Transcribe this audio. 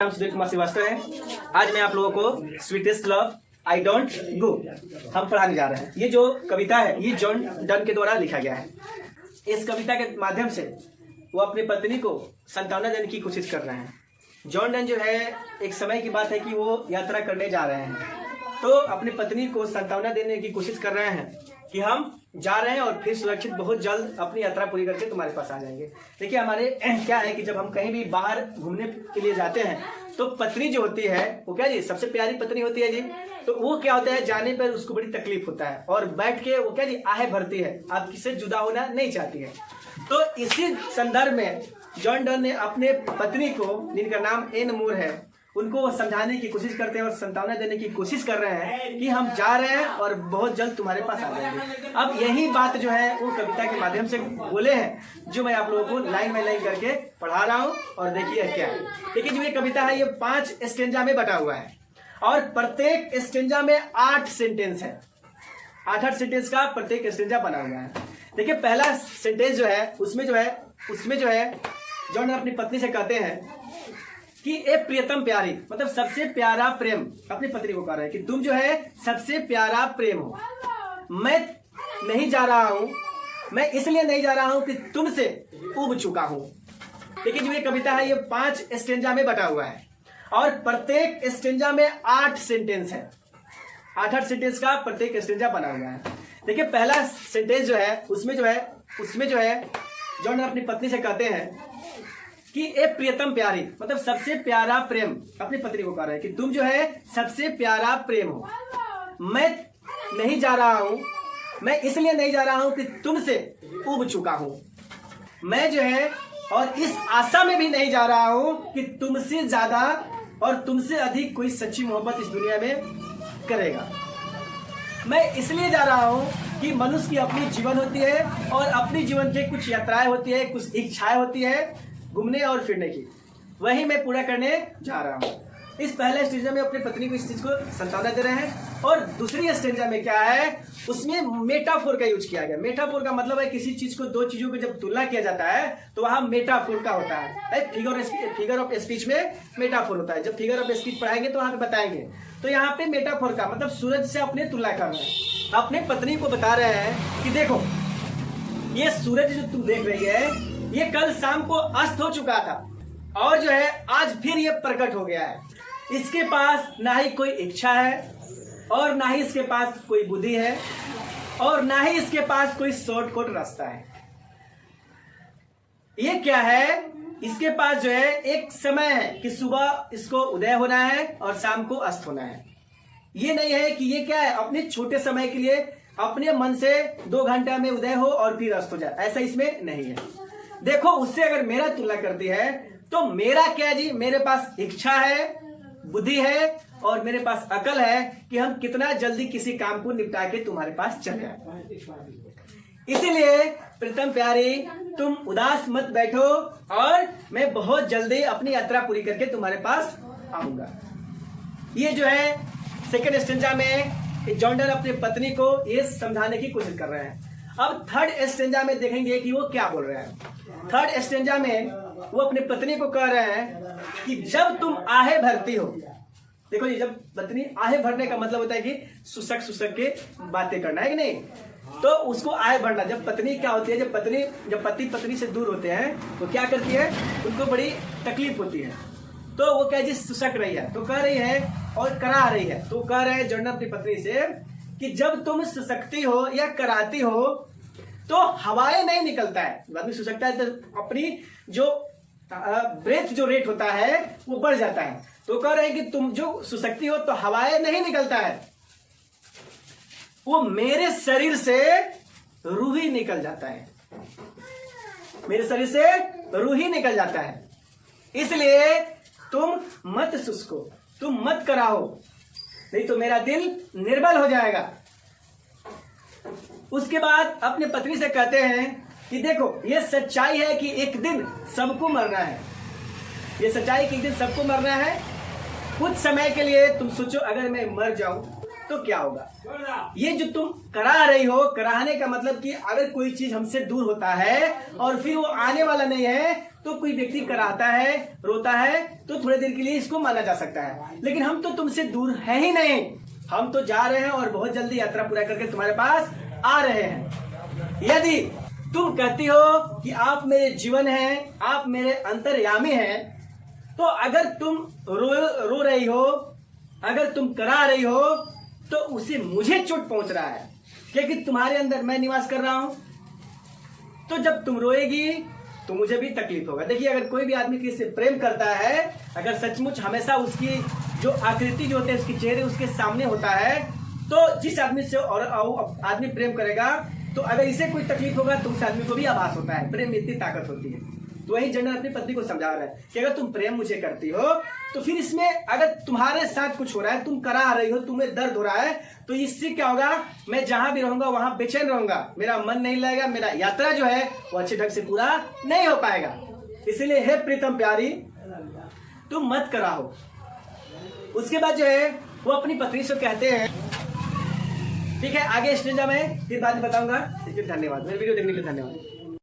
नाम सुधीर कुमार श्रीवास्तव है। आज मैं आप लोगों को sweetest love I don't go हम पढ़ाने जा रहे हैं। ये जो कविता है ये जॉन डन के द्वारा लिखा गया है। इस कविता के माध्यम से वो अपनी पत्नी को सांत्वना देने की कोशिश कर रहे हैं। जॉन डन जो है, एक समय की बात है कि वो यात्रा करने जा रहे हैं, तो अपनी पत्नी को सांत्वना देने की कोशिश कर रहे हैं कि हम जा रहे हैं और फिर सुरक्षित बहुत जल्द अपनी यात्रा पूरी करके तुम्हारे पास आ जाएंगे। देखिए हमारे क्या है कि जब हम कहीं भी बाहर घूमने के लिए जाते हैं तो पत्नी जो होती है वो क्या जी सबसे प्यारी पत्नी होती है जी। तो वो क्या होता है, जाने पर उसको बड़ी तकलीफ होता है और बैठ के वो क्या जी आहे भरती है, आप किससे जुदा होना नहीं चाहती है। तो इसी संदर्भ में जॉन डन ने अपने पत्नी को, जिनका नाम एन मूर है, उनको वो समझाने की कोशिश करते हैं और सांत्वना देने की कोशिश कर रहे हैं कि हम जा रहे हैं और बहुत जल्द तुम्हारे पास आ जाएंगे। अब यही बात जो है वो कविता के माध्यम से बोले हैं, जो मैं आप लोगों को लाइन बाय लाइन करके पढ़ा रहा हूँ। और देखिए क्या है, देखिए जो ये कविता है ये 5 स्टेंजा में बटा हुआ है और प्रत्येक स्टेंजा में 8 सेंटेंस है। 8 सेंटेंस का प्रत्येक स्टेंजा बना हुआ है। देखिए पहला सेंटेंस जो है उसमें जो है जॉन अपनी पत्नी से कहते हैं कि ए प्रियतम प्यारी, मतलब सबसे प्यारा प्रेम अपनी पत्नी को कह रहे हैं कि तुम जो है सबसे प्यारा प्रेम हो। मैं नहीं जा रहा हूं, मैं इसलिए नहीं जा रहा हूं कि तुमसे उब चुका हूं। देखिए जो ये कविता है ये 5 स्टेंजा में बटा हुआ है और प्रत्येक स्टेंजा में 8 सेंटेंस है। 8 सेंटेंस का प्रत्येक स्टेंजा बना हुआ है। देखिए पहला सेंटेंस जो है उसमें जो है जॉन अपनी पत्नी से कहते हैं कि ए प्रियतम प्यारी, मतलब सबसे प्यारा प्रेम अपनी पत्नी को कह रहे हैं कि तुम जो है सबसे प्यारा प्रेम हो। मैं नहीं जा रहा हूं, मैं इसलिए नहीं जा रहा हूं कि तुमसे उब चुका हूं। मैं जो है और इस आशा में भी नहीं जा रहा हूं कि तुमसे ज्यादा और तुमसे अधिक कोई सच्ची मोहब्बत इस दुनिया में करेगा। मैं इसलिए जा रहा हूं कि मनुष्य की अपनी जीवन होती है और अपनी जीवन के कुछ यात्राएं होती है, कुछ इच्छाएं होती है घूमने और फिरने की, वही मैं पूरा करने जा रहा हूँ। इस पहले स्टेंजा में अपनी पत्नी को इस चीज को सांत्वना दे रहे हैं। और दूसरी स्टेंजा में क्या है, उसमें मेटाफोर का यूज किया गया। मेटाफोर का मतलब है किसी चीज को, दो चीजों को जब तुलना किया जाता है तो वहां मेटाफोर का होता है। फिगर ऑफ स्पीच में मेटाफोर होता है। जब फिगर ऑफ स्पीच पढ़ाएंगे तो वहां पे बताएंगे। तो यहाँ पे मेटाफोर का मतलब सूरज से अपने तुलना कर रहे हैं, अपने पत्नी को बता रहे हैं कि देखो ये सूरज जो तुम देख रही है ये कल शाम को अस्त हो चुका था और जो है आज फिर ये प्रकट हो गया है। इसके पास ना ही कोई इच्छा है और ना ही इसके पास कोई बुद्धि है और ना ही इसके पास कोई शॉर्टकट रास्ता है। ये क्या है, इसके पास जो है एक समय है कि सुबह इसको उदय होना है और शाम को अस्त होना है। ये नहीं है कि ये क्या है अपने छोटे समय के लिए अपने मन से 2 घंटा में उदय हो और फिर अस्त हो जाए, ऐसा इसमें नहीं है। देखो उससे अगर मेरा तुलना करती है तो मेरा क्या जी, मेरे पास इच्छा है, बुद्धि है और मेरे पास अकल है कि हम कितना जल्दी किसी काम को निपटा के तुम्हारे पास चले आए। इसीलिए प्रीतम प्यारी तुम उदास मत बैठो और मैं बहुत जल्दी अपनी यात्रा पूरी करके तुम्हारे पास आऊंगा। ये जो है सेकेंड स्टेंजा में जॉन डन अपनी पत्नी को ये समझाने की कोशिश कर रहे हैं। अब थर्ड स्टेंजा में देखेंगे कि वो क्या बोल रहे हैं। थर्ड स्टेंजा में वो अपनी पत्नी को कह रहे हैं कि जब तुम आहे भरती हो, देखो जी जब पत्नी आहे भरने का मतलब होता है कि सुसक के बातें करना है कि नहीं, तो उसको आहे भरना। जब पत्नी क्या होती है, जब पति पत्नी से दूर होते हैं तो क्या करती है, उनको बड़ी तकलीफ होती है, तो वो क्या जी सुसक रही है, तो कह रही है और करा रही है। तो कह रहे हैं जॉन अपनी पत्नी से कि जब तुम सुसकती हो या कराती हो तो हवाएं नहीं निकलता है। आदमी सुसकता है तो अपनी जो ब्रेथ जो रेट होता है वो बढ़ जाता है। तो कह रहे हैं कि तुम जो सुसकती हो तो हवाएं नहीं निकलता है, वो मेरे शरीर से रूह ही निकल जाता है, मेरे शरीर से रूह ही निकल जाता है। इसलिए तुम मत सुसको, तुम मत कराओ, नहीं तो मेरा दिल निर्बल हो जाएगा। उसके बाद अपने पत्नी से कहते हैं कि देखो ये सच्चाई है कि एक दिन सबको मरना है, ये सच्चाई कि एक दिन सबको मरना है। कुछ समय के लिए तुम सोचो अगर मैं मर जाऊं तो क्या होगा? ये जो तुम करा रही हो, कराने का मतलब कि अगर कोई चीज हमसे दूर होता है और फिर वो आने वाला नहीं है, तो कोई व्यक्ति कराता है, रोता है, तो थोड़ी देर के लिए इसको माना जा सकता है। लेकिन हम तो तुमसे दूर है ही नहीं, हम तो जा रहे हैं और बहुत जल्दी यात्रा पूरा करके तुम्हारे पास आ रहे हैं। यदि तुम कहती हो कि आप मेरे जीवन हैं, आप मेरे अंतर्यामी हैं, तो अगर तुम रो रही हो, अगर तुम करा रही हो, तो उसे मुझे चोट पहुंच रहा है, क्योंकि तुम्हारे अंदर मैं निवास कर रहा हूं। तो जब तुम रोएगी तो मुझे भी तकलीफ होगा। देखिए, अगर कोई भी आदमी किसी से प्रेम करता है, अगर सचमुच हमेशा उसकी जो आकृति जो होते हैं, उसके चेहरे उसके सामने होता है, तो जिस आदमी से और आदमी प्रेम करेगा, तो अगर इसे कोई तकलीफ होगा तो उस आदमी को भी आभास होता है। प्रेम में इतनी ताकत होती है। तो वही जनरल अपनी पत्नी को समझा रहा है कि अगर तुम प्रेम मुझे करती हो, तो फिर इसमें अगर तुम्हारे साथ कुछ हो रहा है, तुम करा रही हो, तुम्हें दर्द हो रहा है, तो इससे क्या होगा? मैं जहां भी रहूंगा वहां बेचैन रहूंगा, मेरा मन नहीं लगेगा, मेरा यात्रा जो है वो अच्छे ढंग से पूरा नहीं हो पाएगा। इसलिए हे प्रीतम प्यारी, तुम मत कराओ। उसके बाद जो है वो अपनी पत्नी से कहते हैं, ठीक है, आगे स्टेज में फिर बाद में बताऊंगा। धन्यवाद, मेरे वीडियो देखने के लिए धन्यवाद।